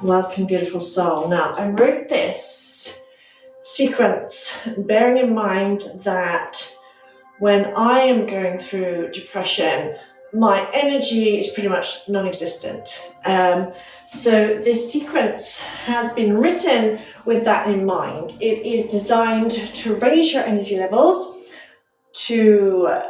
Welcome, beautiful soul. Now, I wrote this sequence bearing in mind that when I am going through depression, my energy is pretty much non-existent. So this sequence has been written with that in mind. It is designed to raise your energy levels, to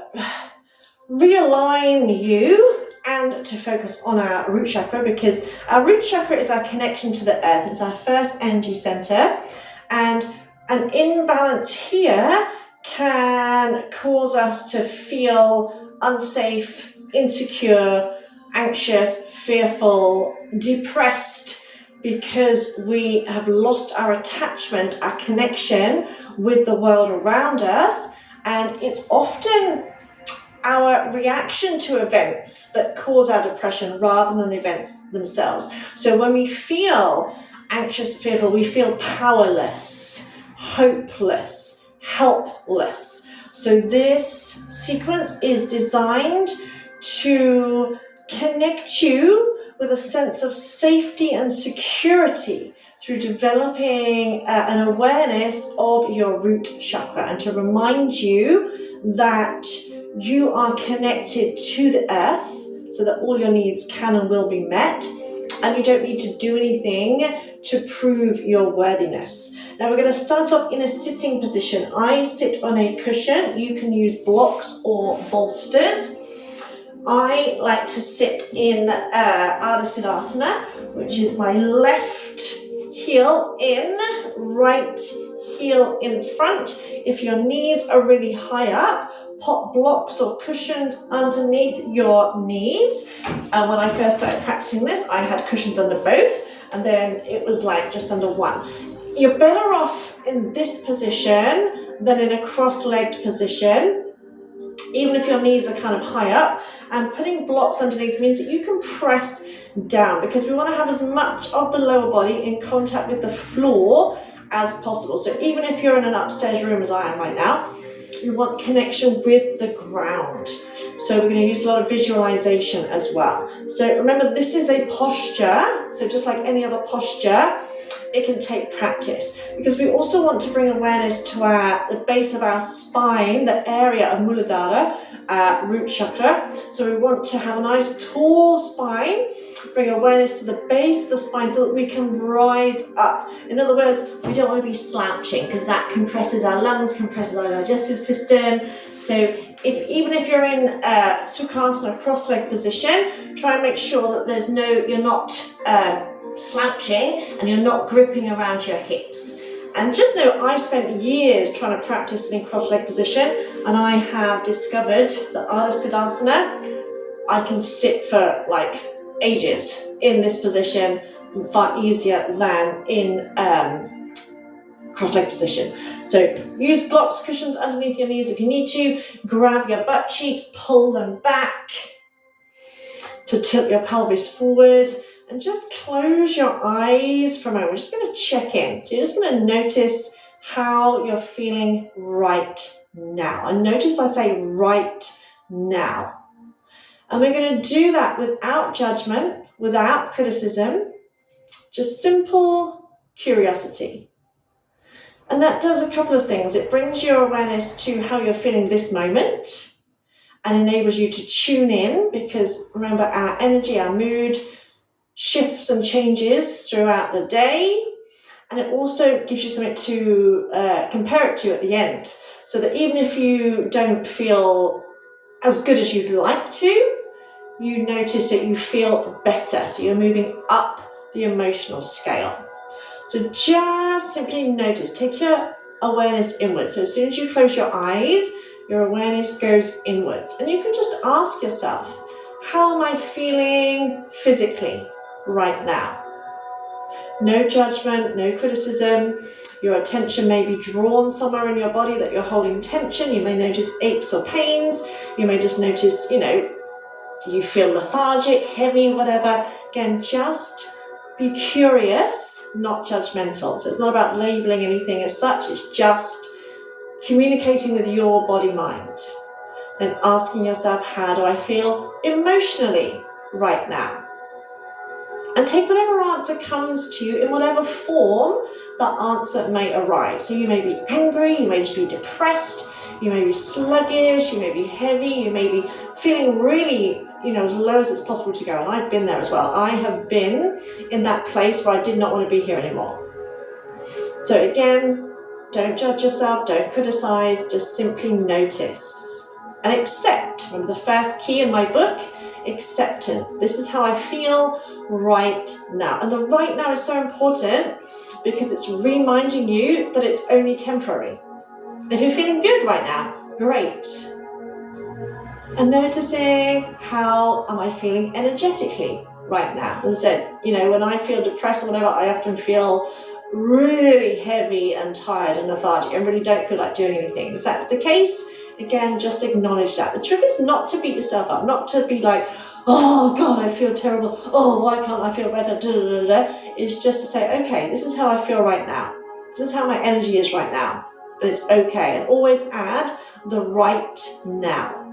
realign you, and to focus on our root chakra, because our root chakra is our connection to the earth. It's our first energy center, and an imbalance here can cause us to feel unsafe, insecure, anxious, fearful, depressed, because we have lost our attachment, our connection with the world around us. And it's often our reaction to events that cause our depression rather than the events themselves. So when we feel anxious, fearful, we feel powerless, hopeless, helpless. So this sequence is designed to connect you with a sense of safety and security through developing an awareness of your root chakra, and to remind you that you are connected to the earth so that all your needs can and will be met, and you don't need to do anything to prove your worthiness. Now we're going to start off in a sitting position. I sit on a cushion. You can use blocks or bolsters. I like to sit in Ardha Siddhasana, which is my left heel in, right heel in front. If your knees are really high up, pop blocks or cushions underneath your knees. And when I first started practicing this, I had cushions under both, and then it was like just under one. You're better off in this position than in a cross-legged position, even if your knees are kind of high up. And putting blocks underneath means that you can press down, because we want to have as much of the lower body in contact with the floor as possible. So even if you're in an upstairs room as I am right now, you want connection with the ground. So we're going to use a lot of visualization as well. So remember, this is a posture. So just like any other posture, it can take practice, because we also want to bring awareness to the base of our spine, the area of Muladhara, root chakra. So we want to have a nice tall spine, bring awareness to the base of the spine so that we can rise up. In other words, we don't want to be slouching, because that compresses our lungs, compresses our digestive system. So even if you're in Sukhasana, cross-leg position, try and make sure that you're not slouching and you're not gripping around your hips. And just know, I spent years trying to practice in cross-leg position, and I have discovered that Ardha Siddhasana, I can sit for like ages in this position, far easier than in cross-leg position. So use blocks, cushions underneath your knees if you need to. Grab your butt cheeks, pull them back to tilt your pelvis forward. And just close your eyes for a moment. We're just going to check in. So you're just going to notice how you're feeling right now. And notice I say right now. And we're going to do that without judgment, without criticism, just simple curiosity. And that does a couple of things. It brings your awareness to how you're feeling this moment and enables you to tune in, because remember, our energy, our mood shifts and changes throughout the day, and it also gives you something to compare it to at the end, so that even if you don't feel as good as you'd like to, you notice that you feel better, so you're moving up the emotional scale. So just simply notice, take your awareness inwards. So as soon as you close your eyes, your awareness goes inwards, and you can just ask yourself, how am I feeling physically right now? No judgment, no criticism. Your attention may be drawn somewhere in your body that you're holding tension. You may notice aches or pains. You may just notice, do you feel lethargic, heavy, whatever. Again, just be curious, not judgmental. So it's not about labeling anything as such. It's just communicating with your body-mind. Then asking yourself, how do I feel emotionally right now? And take whatever answer comes to you in whatever form that answer may arise. So you may be angry, you may just be depressed, you may be sluggish, you may be heavy, you may be feeling really, as low as it's possible to go. And I've been there as well. I have been in that place where I did not want to be here anymore. So again, don't judge yourself, don't criticize, just simply notice and accept. Remember the first key in my book, acceptance. This is how I feel right now. And the right now is so important because it's reminding you that it's only temporary. If you're feeling good right now, great. And noticing, how am I feeling energetically right now? As I said, when I feel depressed or whatever, I often feel really heavy and tired and lethargic. I really don't feel like doing anything. If that's the case, again, just acknowledge that. The trick is not to beat yourself up, not to be like, oh God, I feel terrible. Oh, why can't I feel better? It's just to say, okay, this is how I feel right now. This is how my energy is right now. And it's okay. And always add the right now.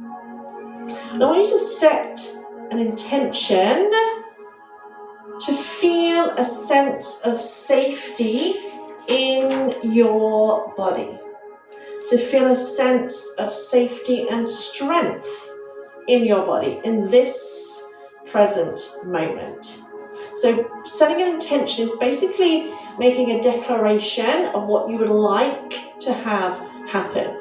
And I want you to set an intention to feel a sense of safety in your body. To feel a sense of safety and strength in your body in this present moment. So setting an intention is basically making a declaration of what you would like to have happen.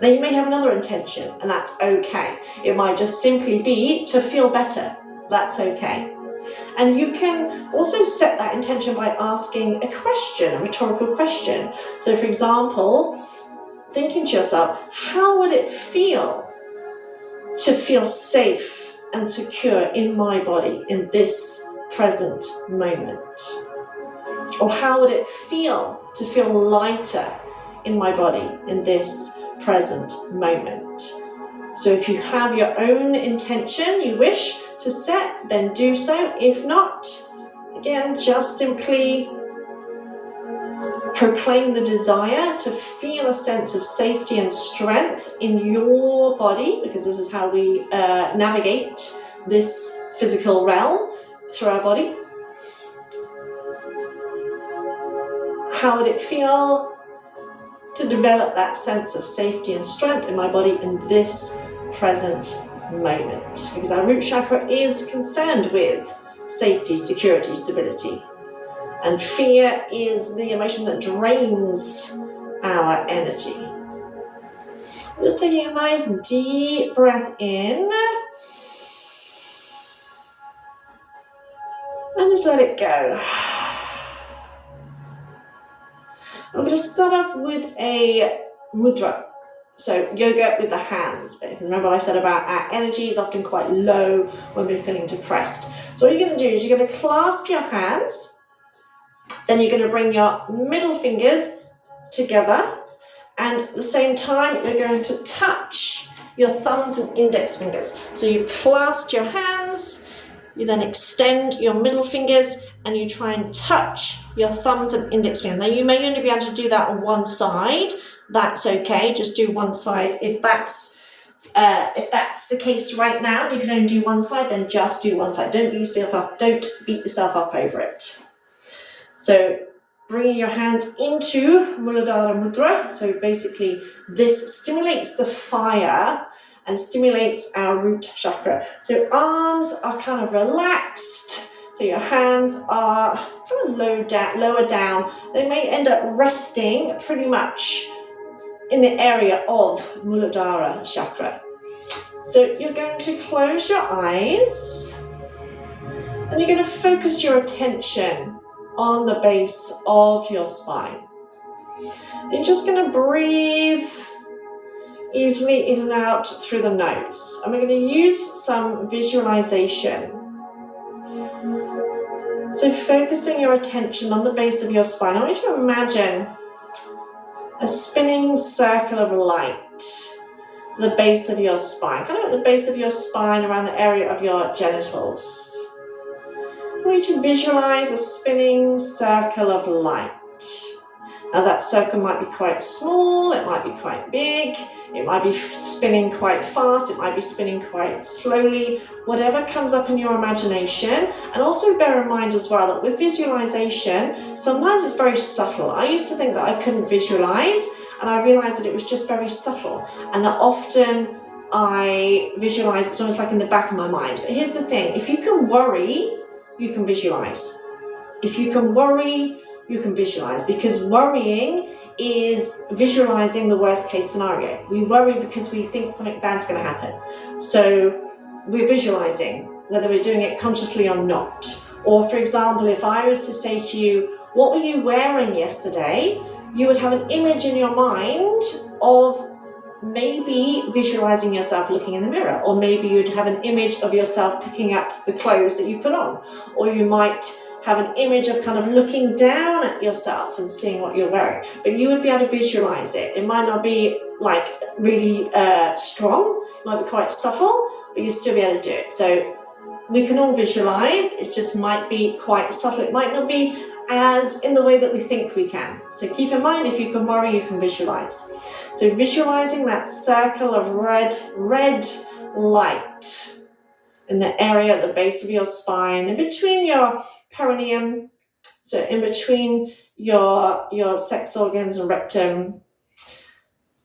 Now you may have another intention, and that's okay. It might just simply be to feel better. That's okay. And you can also set that intention by asking a question, a rhetorical question. So for example, thinking to yourself, how would it feel to feel safe and secure in my body in this present moment? Or how would it feel to feel lighter in my body in this present moment? So if you have your own intention you wish to set, then do so. If not, again, just simply proclaim the desire to feel a sense of safety and strength in your body, because this is how we navigate this physical realm through our body. How would it feel to develop that sense of safety and strength in my body in this present moment? Because our root chakra is concerned with safety, security, stability. And fear is the emotion that drains our energy. Just taking a nice deep breath in. And just let it go. I'm going to start off with a mudra. So yoga with the hands. But remember what I said about our energy is often quite low when we're feeling depressed. So what you're going to do is you're going to clasp your hands. Then you're going to bring your middle fingers together. And at the same time, you're going to touch your thumbs and index fingers. So you've clasped your hands. You then extend your middle fingers and you try and touch your thumbs and index fingers. Now you may only be able to do that on one side. That's okay. Just do one side. If that's the case right now, you can only do one side, then just do one side. Don't beat yourself up. Don't beat yourself up over it. So bringing your hands into Muladhara Mudra. So basically this stimulates the fire and stimulates our root chakra. So arms are kind of relaxed. So your hands are kind of lower down. They may end up resting pretty much in the area of Muladhara chakra. So you're going to close your eyes and you're going to focus your attention on the base of your spine. You're just going to breathe easily in and out through the nose. And we're going to use some visualization. So focusing your attention on the base of your spine, I want you to imagine a spinning circle of light, the base of your spine, kind of at the base of your spine around the area of your genitals. I want you to visualize a spinning circle of light. Now that circle might be quite small, it might be quite big, it might be spinning quite fast, it might be spinning quite slowly, whatever comes up in your imagination. And also bear in mind as well that with visualization, sometimes it's very subtle. I used to think that I couldn't visualize, and I realized that it was just very subtle, and that often I visualize, it's almost like in the back of my mind. But here's the thing, if you can worry, you can visualize. If you can worry, you can visualize, because worrying is visualizing the worst case scenario. We worry because we think something bad's going to happen. So we're visualizing, whether we're doing it consciously or not. Or for example, if I was to say to you, what were you wearing yesterday? You would have an image in your mind of maybe visualizing yourself looking in the mirror, or maybe you'd have an image of yourself picking up the clothes that you put on, or you might have an image of kind of looking down at yourself and seeing what you're wearing. But you would be able to visualize it. It might not be like really strong, it might be quite subtle, but you'll still be able to do it. So we can all visualize, it just might be quite subtle. It might not be as in the way that we think we can. So keep in mind, if you can worry, you can visualize. So visualizing that circle of red light in the area at the base of your spine, in between your perineum, so in between your sex organs and rectum.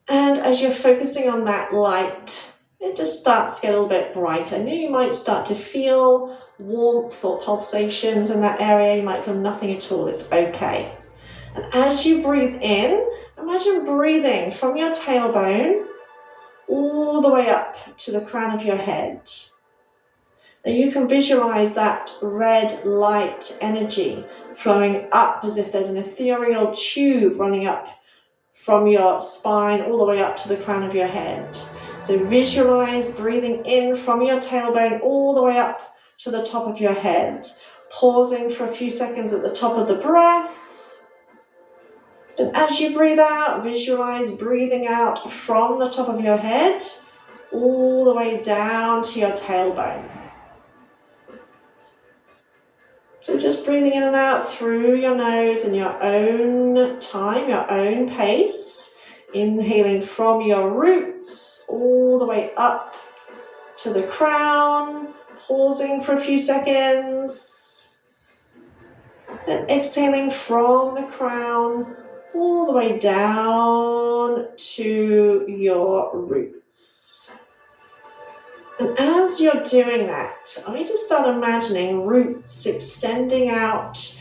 And as you're focusing on that light, it just starts to get a little bit brighter. And you might start to feel warmth or pulsations in that area. You might feel nothing at all. It's okay. And as you breathe in, imagine breathing from your tailbone all the way up to the crown of your head. Now you can visualize that red light energy flowing up as if there's an ethereal tube running up from your spine all the way up to the crown of your head. So visualize breathing in from your tailbone all the way up to the top of your head, pausing for a few seconds at the top of the breath. And as you breathe out, visualize breathing out from the top of your head all the way down to your tailbone. So just breathing in and out through your nose in your own time, your own pace. Inhaling from your roots all the way up to the crown, pausing for a few seconds. And exhaling from the crown all the way down to your roots. And as you're doing that, I want you to start imagining roots extending out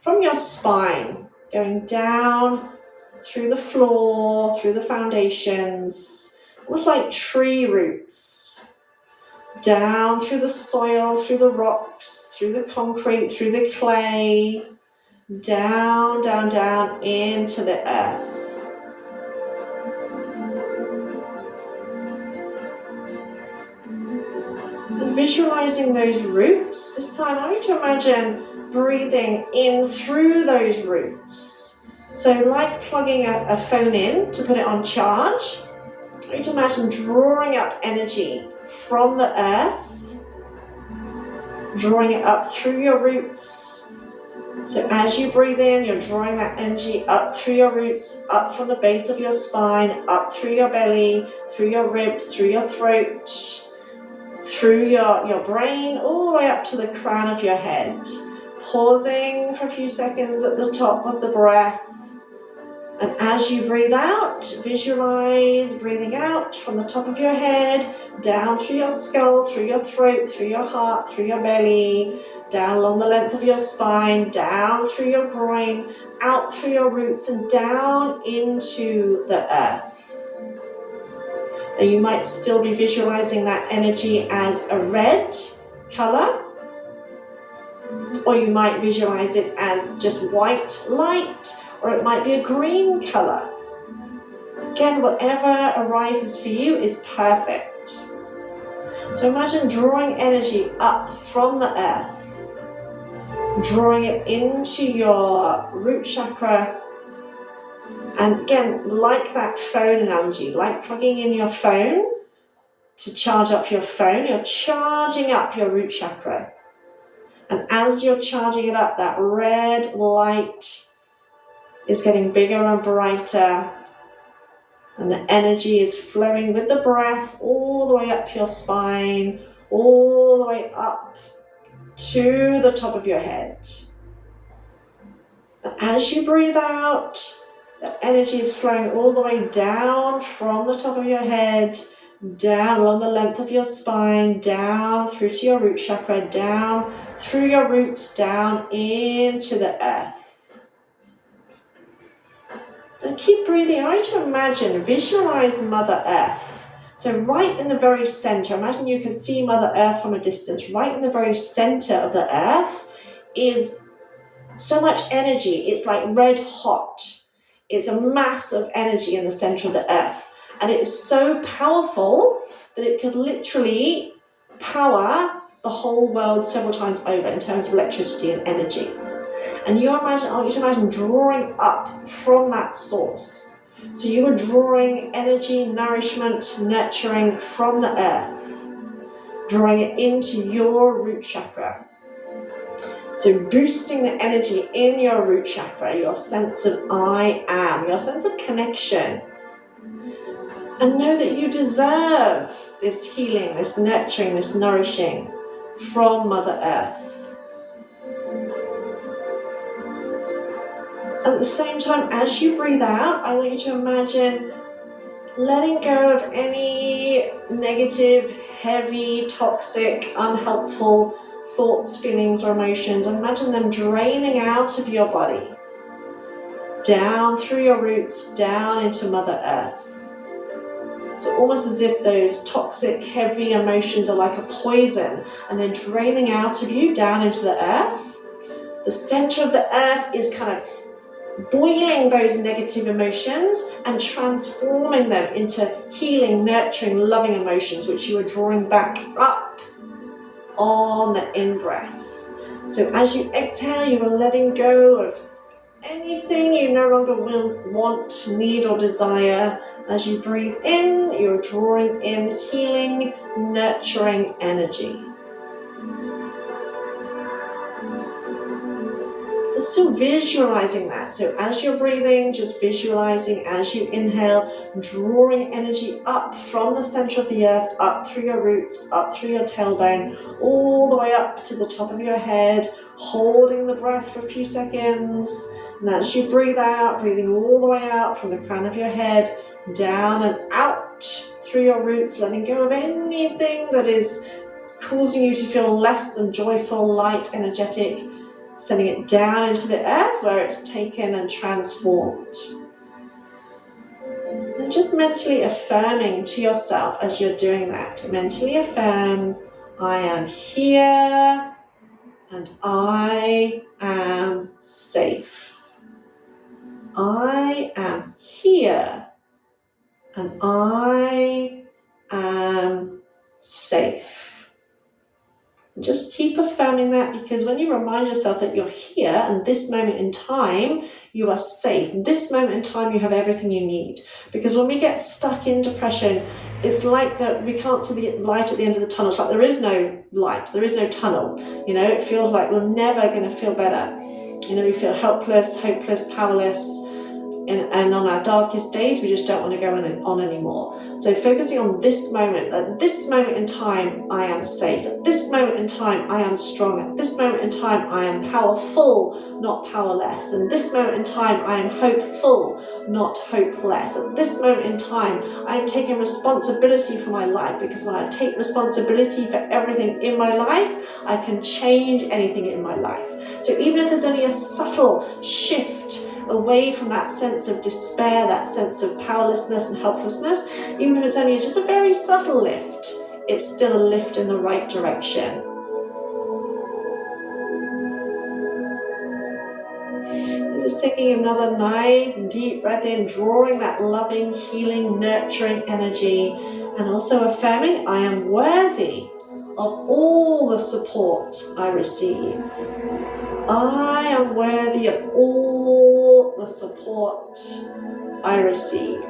from your spine, going down through the floor, through the foundations, almost like tree roots, down through the soil, through the rocks, through the concrete, through the clay, down, down, down into the earth. Visualizing those roots, this time I want you to imagine breathing in through those roots. So like plugging a phone in to put it on charge, I want you to imagine drawing up energy from the earth, drawing it up through your roots. So as you breathe in, you're drawing that energy up through your roots, up from the base of your spine, up through your belly, through your ribs, through your throat, through your brain, all the way up to the crown of your head. Pausing for a few seconds at the top of the breath. And as you breathe out, visualize breathing out from the top of your head, down through your skull, through your throat, through your heart, through your belly, down along the length of your spine, down through your groin, out through your roots, and down into the earth. And you might still be visualizing that energy as a red color, or you might visualize it as just white light, or it might be a green color. Again, whatever arises for you is perfect. So imagine drawing energy up from the earth, drawing it into your root chakra. And again, like that phone analogy, like plugging in your phone to charge up your phone, you're charging up your root chakra. And as you're charging it up, that red light is getting bigger and brighter, and the energy is flowing with the breath all the way up your spine, all the way up to the top of your head. And as you breathe out, the energy is flowing all the way down from the top of your head, down along the length of your spine, down through to your root chakra, down through your roots, down into the earth. And keep breathing. I want you to imagine, visualize Mother Earth. So right in the very center, imagine you can see Mother Earth from a distance. Right in the very center of the earth is so much energy. It's like red hot. It's a mass of energy in the center of the earth. And it is so powerful that it could literally power the whole world several times over in terms of electricity and energy. And I want you to imagine drawing up from that source. So you are drawing energy, nourishment, nurturing from the earth, drawing it into your root chakra. So boosting the energy in your root chakra, your sense of I am, your sense of connection. And know that you deserve this healing, this nurturing, this nourishing from Mother Earth. At the same time, as you breathe out, I want you to imagine letting go of any negative, heavy, toxic, unhelpful thoughts, feelings, or emotions. Imagine them draining out of your body, down through your roots, down into Mother Earth. So almost as if those toxic, heavy emotions are like a poison and they're draining out of you down into the earth. The center of the earth is kind of boiling those negative emotions and transforming them into healing, nurturing, loving emotions, which you are drawing back up on the in-breath. So as you exhale, you are letting go of anything you no longer will want, need, or desire. As you breathe in, you're drawing in healing, nurturing energy. You're still visualizing that. So as you're breathing, just visualizing as you inhale, drawing energy up from the center of the earth, up through your roots, up through your tailbone, all the way up to the top of your head, holding the breath for a few seconds. And as you breathe out, breathing all the way out from the crown of your head, down and out through your roots, letting go of anything that is causing you to feel less than joyful, light, energetic, sending it down into the earth where it's taken and transformed. And just mentally affirming to yourself as you're doing that, mentally affirm, I am here and I am safe. I am here and I am safe. Just keep affirming that, because when you remind yourself that you're here and this moment in time, you are safe. This moment in time, you have everything you need. Because when we get stuck in depression, it's like that we can't see the light at the end of the tunnel. It's like there is no light, there is no tunnel. You know, it feels like we're never going to feel better. You know, we feel helpless, hopeless, powerless. And on our darkest days, we just don't want to go on anymore. So focusing on this moment, at this moment in time, I am safe. At this moment in time, I am strong. At this moment in time, I am powerful, not powerless. And this moment in time, I am hopeful, not hopeless. At this moment in time, I am taking responsibility for my life, because when I take responsibility for everything in my life, I can change anything in my life. So even if there's only a subtle shift away from that sense of despair, that sense of powerlessness and helplessness, even if it's only just a very subtle lift, it's still a lift in the right direction. So just taking another nice deep breath in, drawing that loving, healing, nurturing energy, and also affirming, I am worthy of all the support I receive. I am worthy of all the support I receive.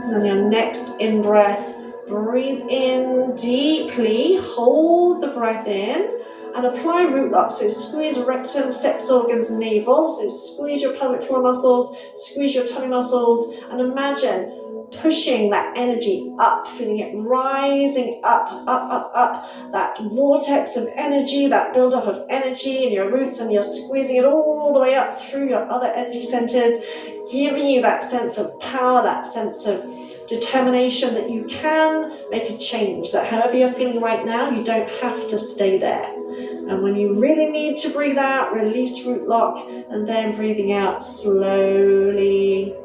And on your next in-breath, breathe in deeply, hold the breath in, and apply root lock. So squeeze rectum, sex organs, navel. So squeeze your pelvic floor muscles, squeeze your tummy muscles, and imagine pushing that energy up, feeling it rising up, up, up, up. That vortex of energy, that buildup of energy in your roots, and you're squeezing it all the way up through your other energy centers, giving you that sense of power, that sense of determination that you can make a change, that however you're feeling right now, you don't have to stay there. And when you really need to breathe out, release root lock, and then breathing out slowly,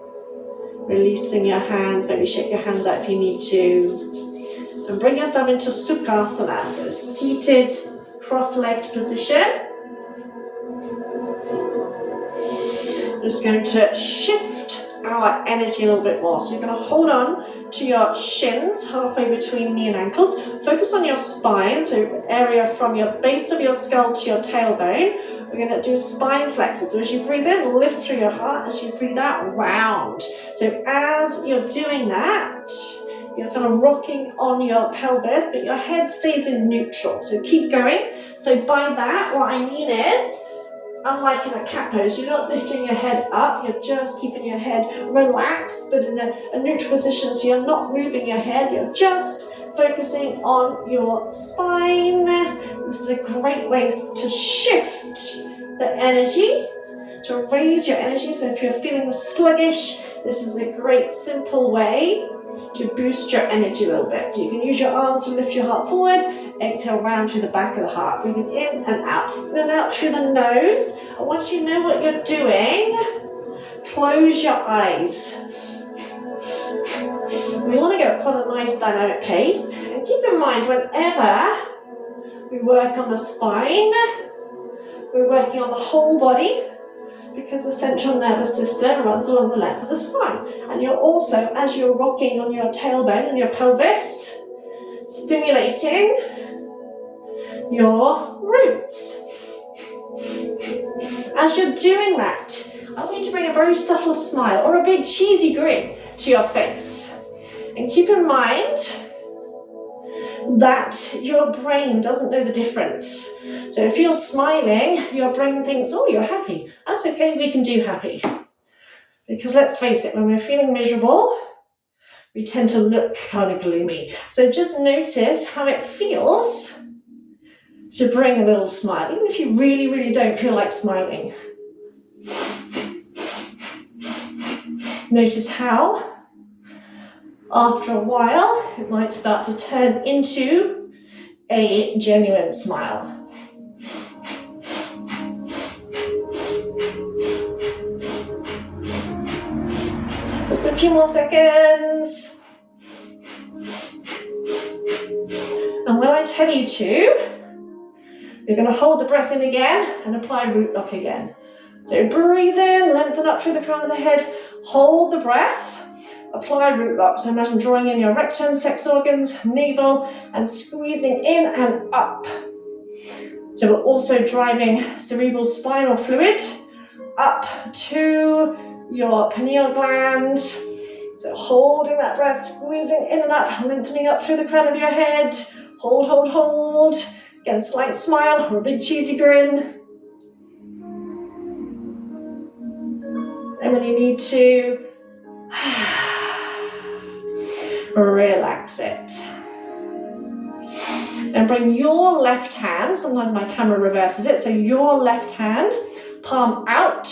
releasing your hands. Maybe shake your hands out if you need to. And bring yourself into Sukhasana, so seated, cross-legged position. Just going to shift our energy a little bit more. So you're going to hold on to your shins, halfway between knee and ankles. Focus on your spine, so area from your base of your skull to your tailbone. We're going to do spine flexors. So as you breathe in, lift through your heart. As you breathe out, round. So as you're doing that, you're kind of rocking on your pelvis, but your head stays in neutral. So keep going. So by that, what I mean is, unlike in a cat pose, you're not lifting your head up, you're just keeping your head relaxed, but in a neutral position, so you're not moving your head, you're just focusing on your spine. This is a great way to shift the energy, to raise your energy. So if you're feeling sluggish, this is a great simple way to boost your energy a little bit. So you can use your arms to lift your heart forward, exhale round through the back of the heart, breathing in and out through the nose. And once you know what you're doing, close your eyes. We want to get quite a nice dynamic pace, and keep in mind whenever we work on the spine, we're working on the whole body, because the central nervous system runs along the length of the spine. And you're also, as you're rocking on your tailbone and your pelvis, stimulating your roots. As you're doing that, I want you to bring a very subtle smile or a big cheesy grin to your face. And keep in mind that your brain doesn't know the difference. So if you're smiling, your brain thinks, oh, you're happy. That's okay, we can do happy. Because let's face it, when we're feeling miserable, we tend to look kind of gloomy. So just notice how it feels to bring a little smile, even if you really, really don't feel like smiling. Notice how, after a while, it might start to turn into a genuine smile. Just a few more seconds. And when I tell you to, you're going to hold the breath in again and apply root lock again. So breathe in, lengthen up through the crown of the head, hold the breath, apply root lock. So imagine drawing in your rectum, sex organs, navel, and squeezing in and up. So we're also driving cerebral spinal fluid up to your pineal gland. So holding that breath, squeezing in and up, lengthening up through the crown of your head. Hold, hold, hold. Again, slight smile or a big cheesy grin. And when you need to, relax it. And bring your left hand, sometimes my camera reverses it, so your left hand, palm out,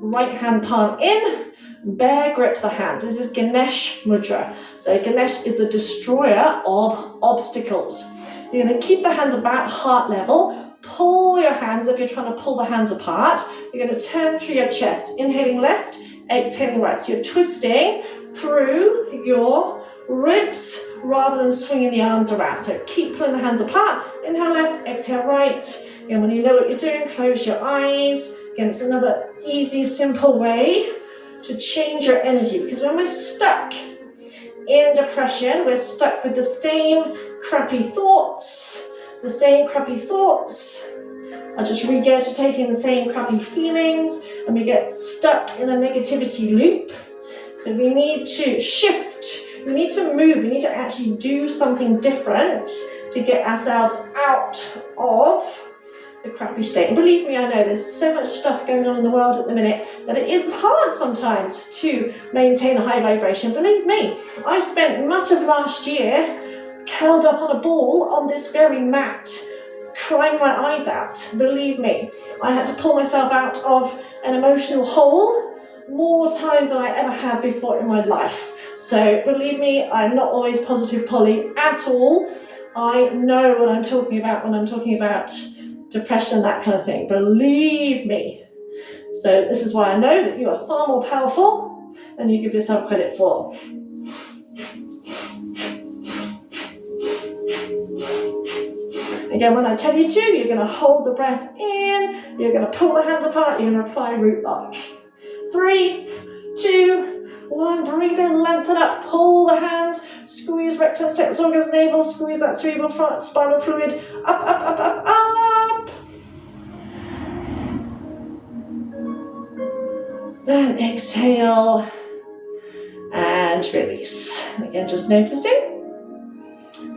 right hand palm in, bear grip the hands. This is Ganesh Mudra. So Ganesh is the destroyer of obstacles. You're going to keep the hands about heart level, pull your hands if you're trying to pull the hands apart. You're going to turn through your chest, inhaling left, exhaling right. So you're twisting through your ribs rather than swinging the arms around. So keep pulling the hands apart, inhale left, exhale right. And when you know what you're doing, close your eyes. Again, it's another easy, simple way to change your energy, because when we're stuck in depression, we're stuck with the same crappy thoughts, are just regurgitating the same crappy feelings, and we get stuck in a negativity loop. So we need to shift, we need to move, we need to actually do something different to get ourselves out of the crappy state. And believe me, I know there's so much stuff going on in the world at the minute that it is hard sometimes to maintain a high vibration. Believe me, I spent much of last year curled up on a ball on this very mat, crying my eyes out. Believe me, I had to pull myself out of an emotional hole more times than I ever had before in my life. So believe me, I'm not always positive Polly at all. I know what I'm talking about when I'm talking about depression, that kind of thing. Believe me. So this is why I know that you are far more powerful than you give yourself credit for. Again, when I tell you to, you're going to hold the breath in, you're going to pull the hands apart, you're going to apply root lock. 3, 2, 1, breathe in, lengthen up, pull the hands, squeeze rectum, sex organs, navel, squeeze that cerebral spinal fluid, up, up, up, up, up. Then exhale and release. Again, just noticing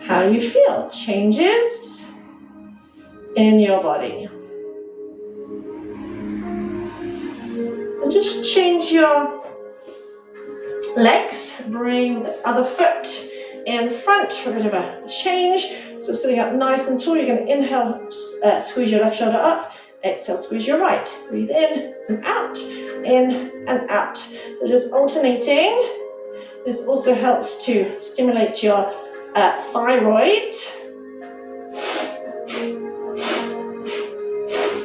how you feel. Changes in your body. And just change your legs. Bring the other foot in front for a bit of a change. So sitting up nice and tall, you're going to inhale, squeeze your left shoulder up. Exhale, squeeze your right. Breathe in and out, in and out. So just alternating. This also helps to stimulate your thyroid,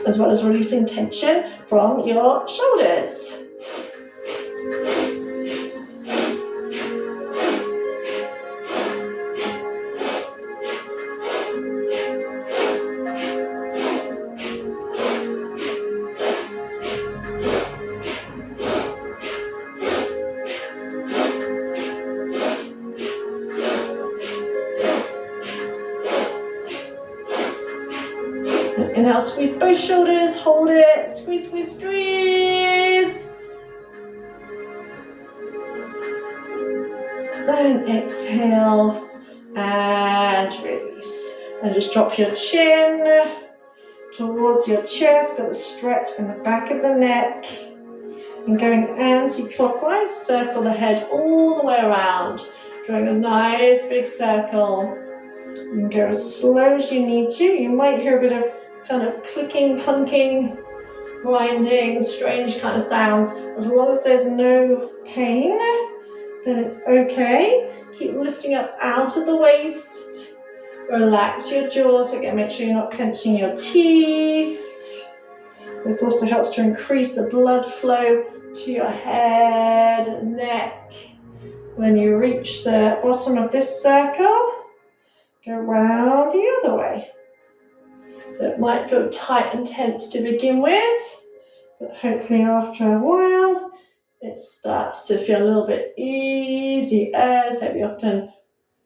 as well as releasing tension from your shoulders. Inhale, squeeze both shoulders, hold it, squeeze, squeeze, squeeze. Then exhale and release. And just drop your chin towards your chest, feel the stretch in the back of the neck. And going anti-clockwise, circle the head all the way around, drawing a nice big circle. You can go as slow as you need to. You might hear a bit of kind of clicking, clunking, grinding, strange kind of sounds. As long as there's no pain, then it's okay. Keep lifting up out of the waist. Relax your jaw, so again, make sure you're not clenching your teeth. This also helps to increase the blood flow to your head and neck. When you reach the bottom of this circle, go round the other way. So it might feel tight and tense to begin with, but hopefully after a while, it starts to feel a little bit easier. So we often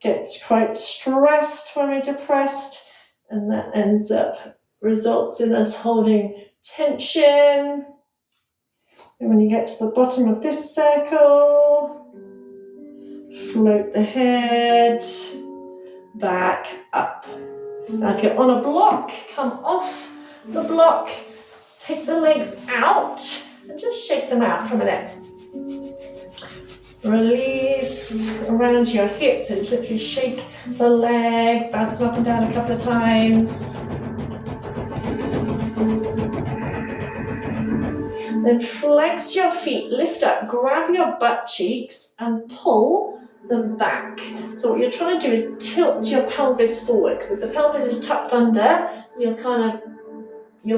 get quite stressed when we're depressed, and that ends up results in us holding tension. And when you get to the bottom of this circle, float the head back up. Now if you're on a block, come off the block, take the legs out and just shake them out for a minute. Release around your hips, so just literally shake the legs, bounce them up and down a couple of times. Then flex your feet, lift up, grab your butt cheeks and pull them back. So what you're trying to do is tilt your pelvis forward, because if the pelvis is tucked under, you'll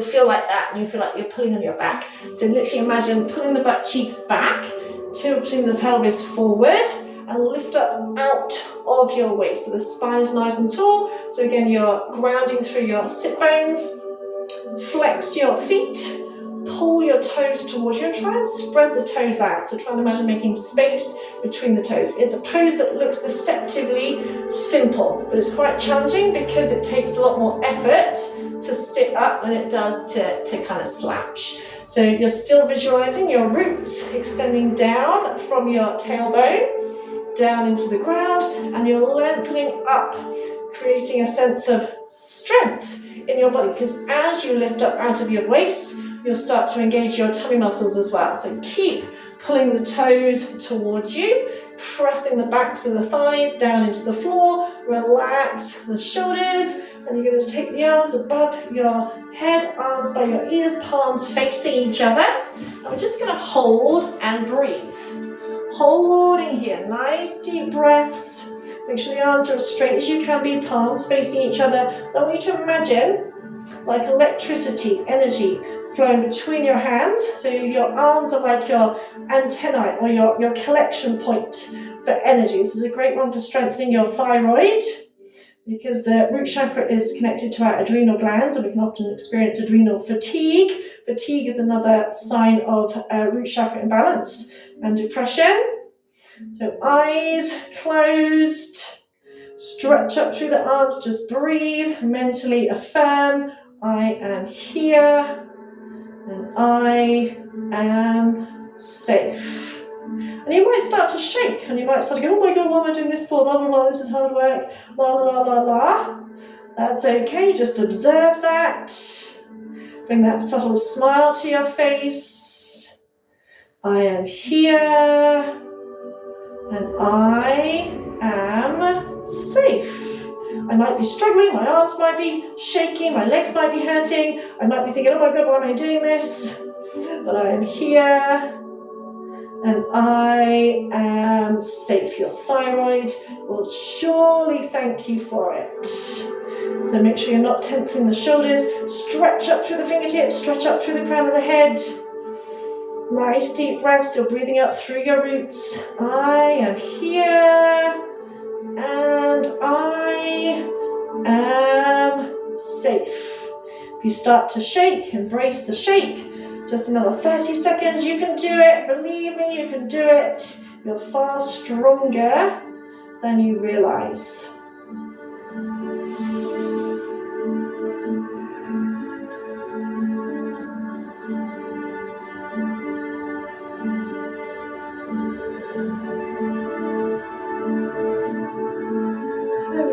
feel like that, and you feel like you're pulling on your back. So literally imagine pulling the butt cheeks back, tilting the pelvis forward, and lift up out of your waist. So the spine is nice and tall. So again, you're grounding through your sit bones. Flex your feet. Pull your toes towards you and try and spread the toes out. So try and imagine making space between the toes. It's a pose that looks deceptively simple, but it's quite challenging because it takes a lot more effort to sit up than it does to kind of slouch. So you're still visualizing your roots extending down from your tailbone down into the ground, and you're lengthening up, creating a sense of strength in your body, because as you lift up out of your waist, you'll start to engage your tummy muscles as well. So keep pulling the toes towards you, pressing the backs of the thighs down into the floor, relax the shoulders, and you're going to take the arms above your head, arms by your ears, palms facing each other. And we're just going to hold and breathe. Holding here, nice deep breaths. Make sure the arms are as straight as you can be, palms facing each other. I want you to imagine like electricity, energy flowing between your hands. So your arms are like your antennae or your collection point for energy. This is a great one for strengthening your thyroid, because the root chakra is connected to our adrenal glands, and we can often experience adrenal fatigue. Fatigue is another sign of root chakra imbalance and depression. So eyes closed, stretch up through the arms, just breathe, mentally affirm, I am here and I am safe. And you might start to shake, and you might start to go, oh my God, what am I doing this for? Blah, blah, blah, this is hard work, blah, blah, blah, blah. That's okay, just observe that. Bring that subtle smile to your face. I am here and I am safe. I might be struggling, my arms might be shaking, my legs might be hurting, I might be thinking, oh my God, why am I doing this? But I am here and I am safe. Your thyroid will surely thank you for it. So make sure you're not tensing the shoulders. Stretch up through the fingertips, stretch up through the crown of the head. Nice deep breath, still breathing up through your roots. I am here and I am safe. If you start to shake, embrace the shake. Just another 30 seconds, you can do it. Believe me, you can do it. You're far stronger than you realize.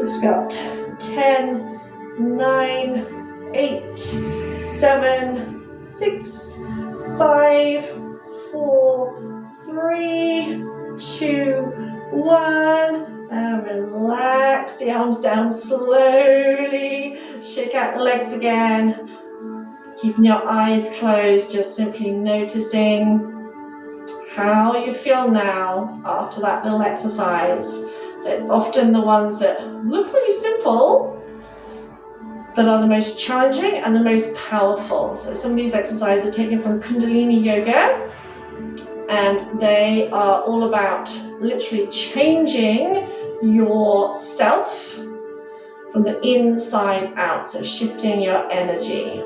We've got 10, 9, 8, 7, 6, 5, 4, 3, 2, 1. And relax the arms down slowly. Shake out the legs again. Keeping your eyes closed, just simply noticing how you feel now after that little exercise. So it's often the ones that look really simple that are the most challenging and the most powerful. So some of these exercises are taken from Kundalini Yoga, and they are all about literally changing yourself from the inside out, so shifting your energy.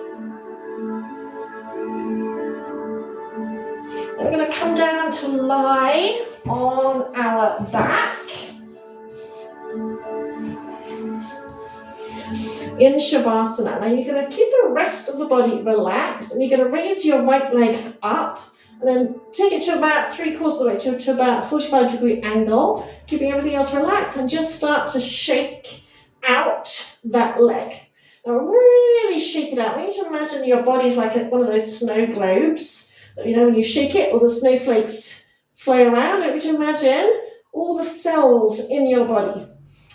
And we're going to come down to lie on our back in Shavasana. Now you're going to keep the rest of the body relaxed, and you're going to raise your right leg up and then take it to about 3/4 of the way to about a 45-degree angle, keeping everything else relaxed, and just start to shake out that leg. Now really shake it out. I want you to imagine your body's like one of those snow globes. You know, when you shake it, all the snowflakes fly around. I want you to imagine all the cells in your body.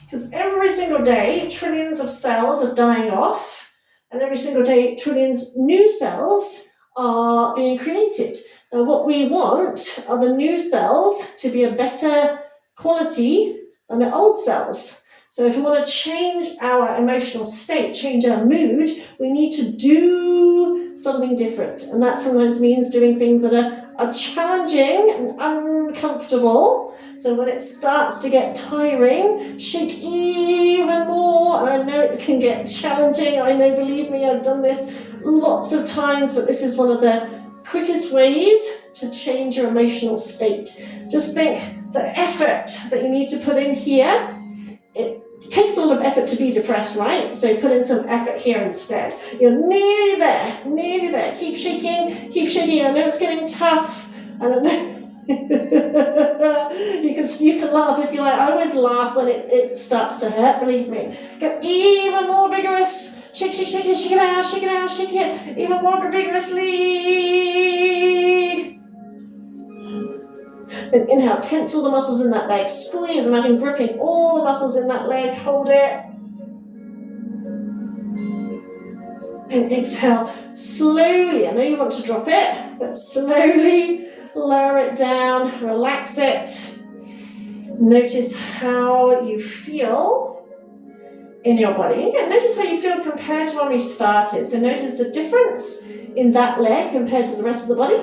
Because every single day, trillions of cells are dying off, and every single day, trillions new cells are being created. Now, what we want are the new cells to be a better quality than the old cells. So if we want to change our emotional state, change our mood, we need to do something different. And that sometimes means doing things that are challenging and uncomfortable. So when it starts to get tiring, shake even more. And I know it can get challenging. I know, believe me, I've done this lots of times, but this is one of the quickest ways to change your emotional state. Just think the effort that you need to put in here. It takes a lot of effort to be depressed, right? So put in some effort here instead. You're nearly there, nearly there. Keep shaking, keep shaking. I know it's getting tough, and I know You can laugh if you like. I always laugh when it starts to hurt, believe me. Get even more vigorous. Shake, shake, shake it, shake it out, shake it out, shake it. Even more vigorously. Then inhale, tense all the muscles in that leg. Squeeze, imagine gripping all the muscles in that leg. Hold it. And exhale, slowly. I know you want to drop it, but slowly lower it down, relax it. Notice how you feel in your body. Again, notice how you feel compared to when we started. So notice the difference in that leg compared to the rest of the body.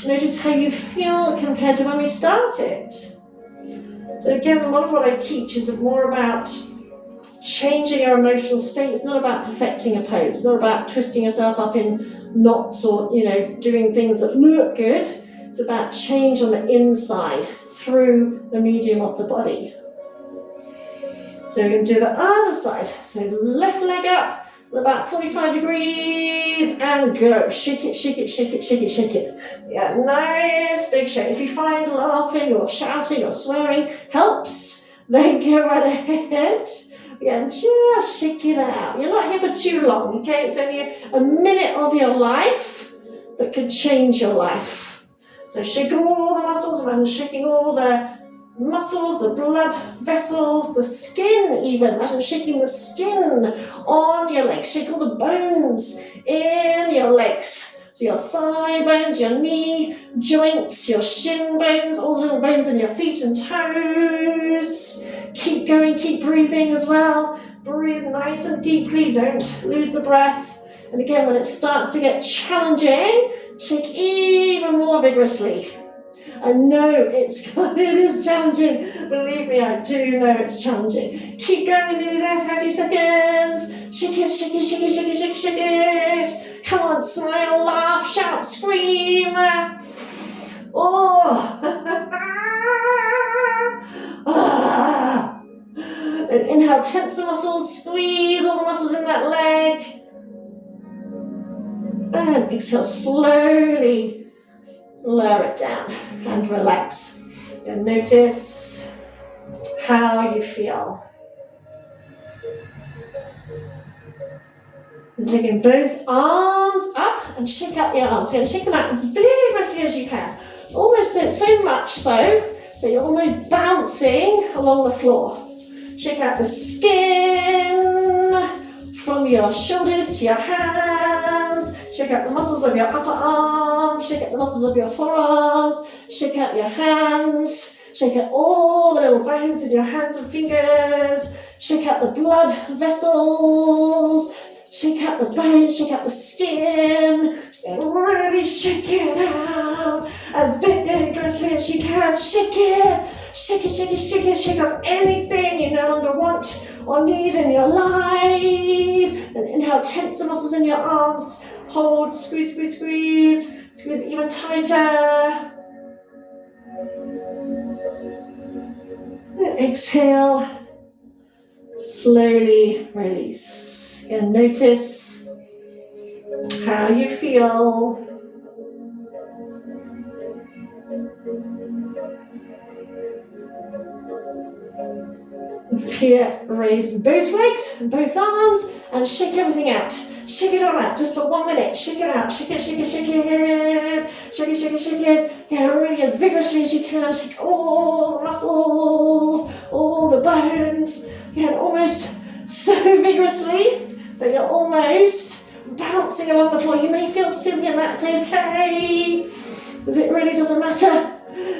Notice how you feel compared to when we started. So again, a lot of what I teach is more about changing your emotional state. It's not about perfecting a pose. It's not about twisting yourself up in knots or, doing things that look good. It's about change on the inside through the medium of the body. So we're going to do the other side. So left leg up, about 45 degrees, and go. Shake it, shake it, shake it, shake it, shake it. Yeah, nice big shake. If you find laughing or shouting or swearing helps, then go right ahead. Again, just shake it out. You're not here for too long, okay? It's only a minute of your life that could change your life. So shake all the muscles, imagine shaking all the muscles, the blood vessels, the skin even. Imagine shaking the skin on your legs. Shake all the bones in your legs. So your thigh bones, your knee joints, your shin bones, all the little bones in your feet and toes. Keep going, keep breathing as well. Breathe nice and deeply, don't lose the breath. And again, when it starts to get challenging, shake even more vigorously. I know it is challenging. Believe me, I do know it's challenging. Keep going, nearly there, 30 seconds. Shake it, shake it, shake it, shake it, shake it, shake it. Come on, smile, laugh, shout, scream. Oh. And inhale, tense the muscles, squeeze all the muscles in that leg. And exhale, slowly lower it down and relax. And notice how you feel. And taking both arms up and shake out the arms. Again, shake them out as vigorously as you can. Almost so much so that you're almost bouncing along the floor. Shake out the skin from your shoulders to your hands. Shake out the muscles of your upper arms. Shake out the muscles of your forearms. Shake out your hands. Shake out all the little bones in your hands and fingers. Shake out the blood vessels. Shake out the bones. Shake out the skin. And really shake it out as vigorously as you can. Shake it. Shake it, shake it, shake it, shake off anything you no longer want or need in your life. And inhale, tense the muscles in your arms. Hold, squeeze, squeeze, squeeze. Squeeze even tighter. And exhale. Slowly release. And notice how you feel. Here, raise both legs, both arms, and shake everything out. Shake it all out, just for 1 minute. Shake it out, shake it, shake it, shake it. Shake it, shake it, shake it. Yeah, really as vigorously as you can. Shake all the muscles, all the bones. Again, almost so vigorously that you're almost bouncing along the floor. You may feel silly and that's okay, because it really doesn't matter.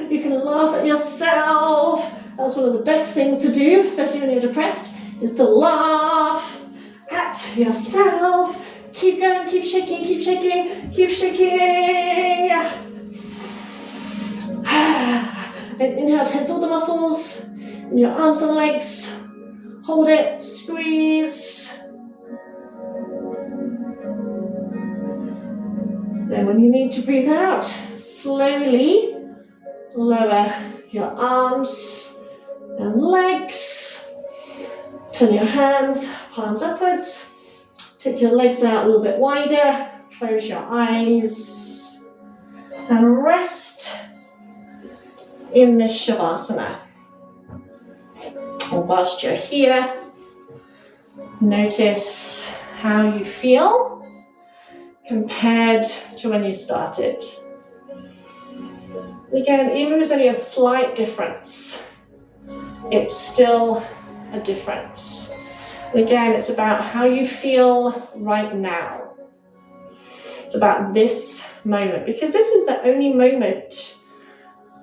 You can laugh at yourself. That's one of the best things to do, especially when you're depressed, is to laugh at yourself. Keep going, keep shaking, keep shaking, keep shaking. And inhale, tense all the muscles in your arms and legs. Hold it, squeeze. Then when you need to breathe out, slowly lower your arms and legs. Turn your hands, palms upwards. Take your legs out a little bit wider. Close your eyes and rest. in this Shavasana. And whilst you're here, notice how you feel compared to when you started. Again, even if there's only a slight difference, it's still a difference. And again, it's about how you feel right now. It's about this moment, because this is the only moment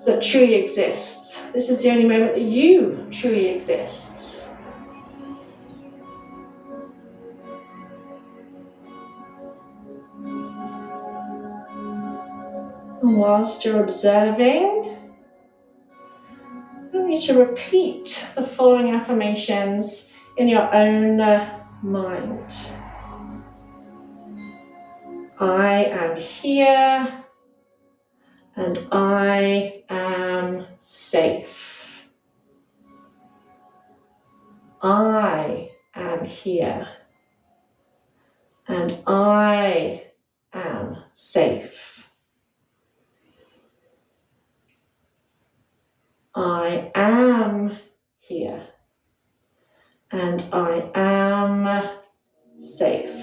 that truly exists. This is the only moment that you truly exists. And whilst you're observing, you need to repeat the following affirmations in your own mind. I am here and I am safe. I am here and I am safe. I am here and I am safe.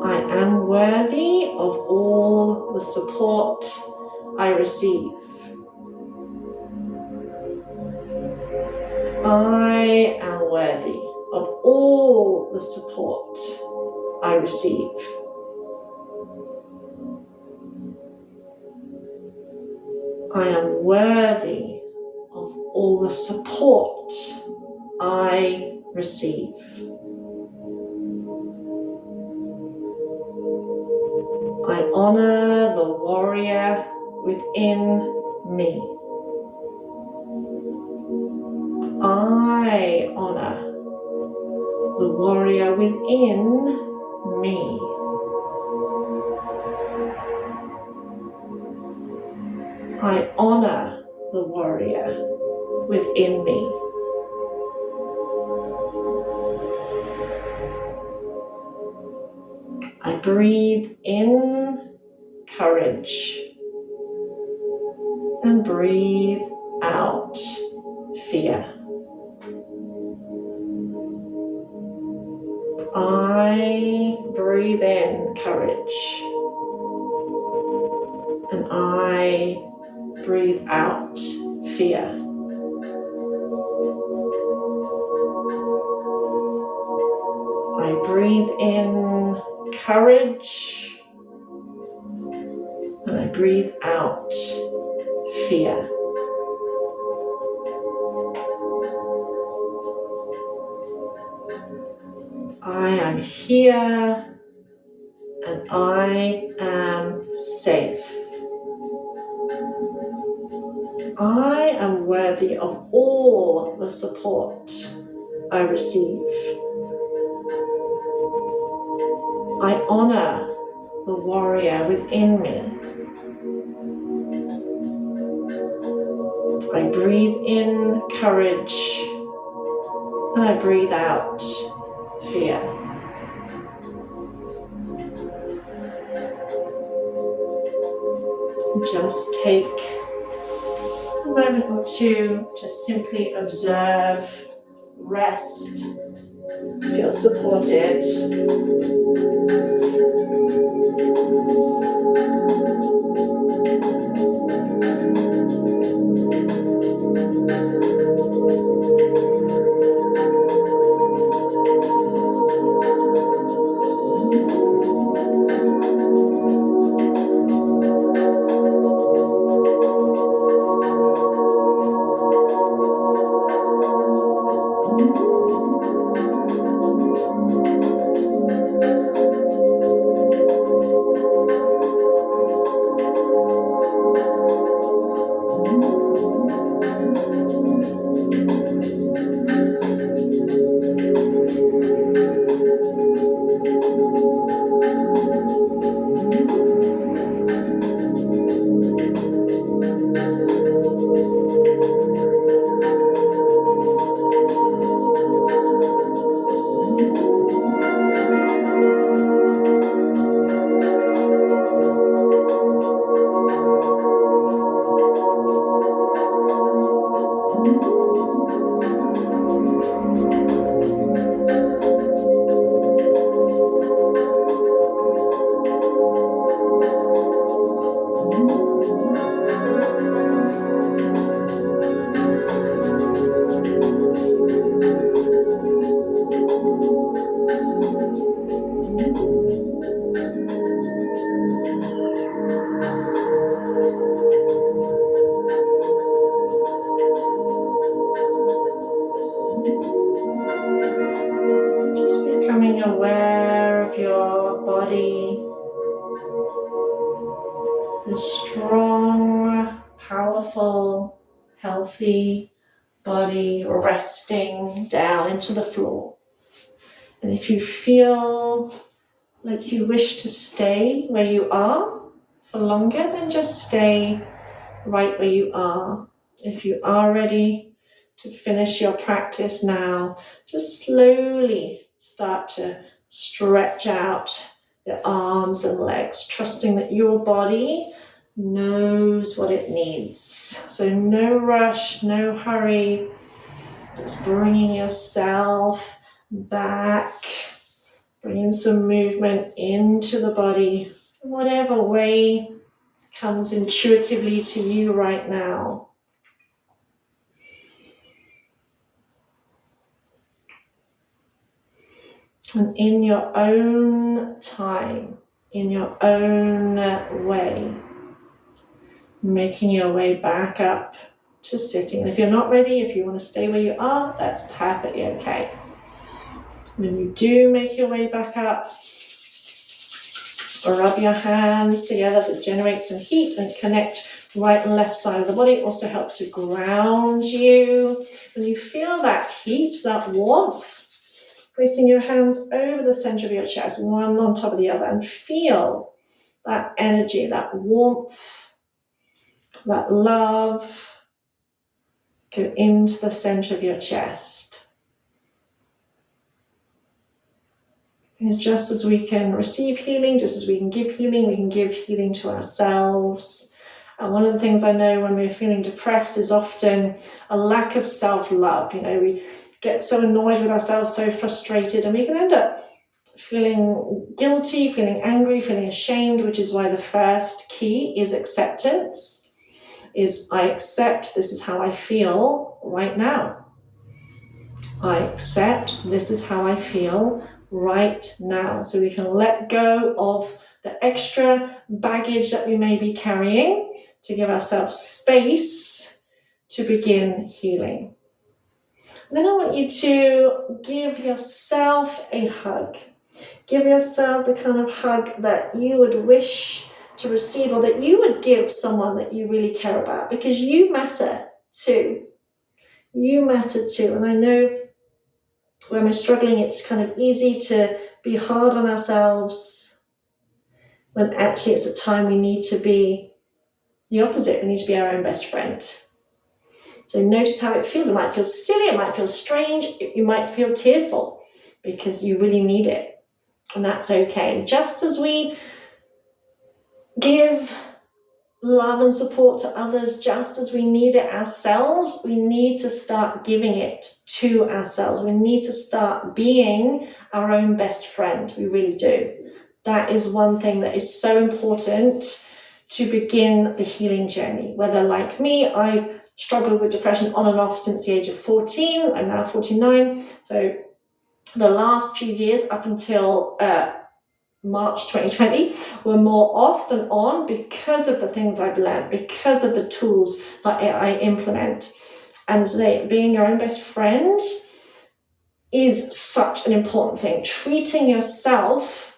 I am worthy of all the support I receive. I am worthy of all the support I receive. I am worthy of all the support I receive. I honor the warrior within me. I honor the warrior within me. I honor the warrior within me. I breathe in courage and breathe out fear. I breathe in courage and I breathe out fear. I breathe in courage and I breathe out fear. I am here and I am safe. I am worthy of all the support I receive. I honor the warrior within me. I breathe in courage and I breathe out fear. Just take a moment or two to simply observe, rest, feel supported. body. A strong, powerful, healthy body resting down into the floor. And if you feel like you wish to stay where you are for longer, then just stay right where you are. If you are ready to finish your practice now, just slowly start to stretch out the arms and legs, trusting that your body knows what it needs. So no rush, no hurry, just bringing yourself back, bringing some movement into the body, whatever way comes intuitively to you right now. And in your own time, in your own way, making your way back up to sitting. And if you're not ready, if you want to stay where you are, that's perfectly okay. When you do make your way back up, rub your hands together to generate some heat and connect right and left side of the body. Also help to ground you. When you feel that heat, that warmth, placing your hands over the center of your chest, one on top of the other, and feel that energy, that warmth, that love go into the center of your chest. And just as we can receive healing, just as we can give healing to ourselves. And one of the things I know when we're feeling depressed is often a lack of self-love. You know, we get so annoyed with ourselves, so frustrated, and we can end up feeling guilty, feeling angry, feeling ashamed, which is why the first key is acceptance. Is I accept this is how I feel right now. I accept this is how I feel right now. So we can let go of the extra baggage that we may be carrying to give ourselves space to begin healing. And then I want you to give yourself a hug. Give yourself the kind of hug that you would wish to receive, or that you would give someone that you really care about, because you matter too. You matter too. And I know when we're struggling, it's kind of easy to be hard on ourselves, when actually it's a time we need to be the opposite. We need to be our own best friend. So notice how it feels. It might feel silly, it might feel strange, you might feel tearful because you really need it. And that's okay. Just as we give love and support to others, just as we need it ourselves, we need to start giving it to ourselves. We need to start being our own best friend. We really do. That is one thing that is so important to begin the healing journey. Whether, like me, I've struggled with depression on and off since the age of 14. I'm now 49. So the last few years up until March 2020 were more off than on, because of the things I've learned, because of the tools that I implement. And so being your own best friend is such an important thing. Treating yourself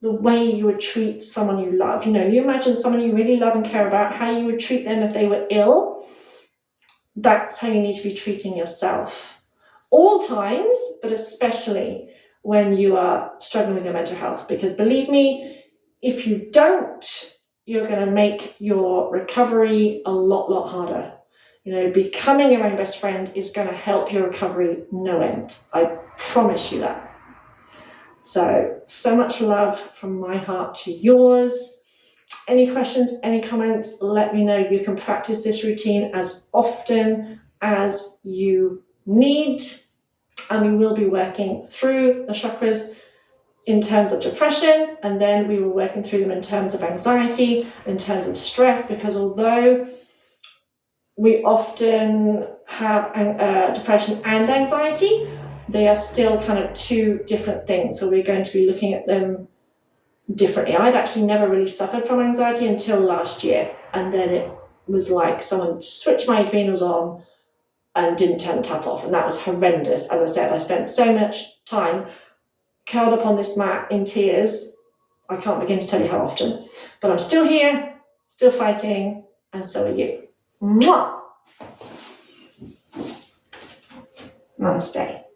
the way you would treat someone you love. You know, you imagine someone you really love and care about, how you would treat them if they were ill. That's how you need to be treating yourself. All times, but especially when you are struggling with your mental health. Because believe me, if you don't, you're going to make your recovery a lot harder. You know, becoming your own best friend is going to help your recovery no end. I promise you that. So much love from my heart to yours. Any questions, any comments, let me know. You can practice this routine as often as you need. And we will be working through the chakras in terms of depression, and then we were working through them in terms of anxiety, in terms of stress, because although we often have depression and anxiety, they are still kind of two different things. So we're going to be looking at them differently. I'd actually never really suffered from anxiety until last year, and then it was like someone switched my adrenals on and didn't turn the tap off, and that was horrendous. As I said, I spent so much time curled up on this mat in tears I can't begin to tell you how often. But I'm still here, still fighting, and so are you. Mwah! Namaste.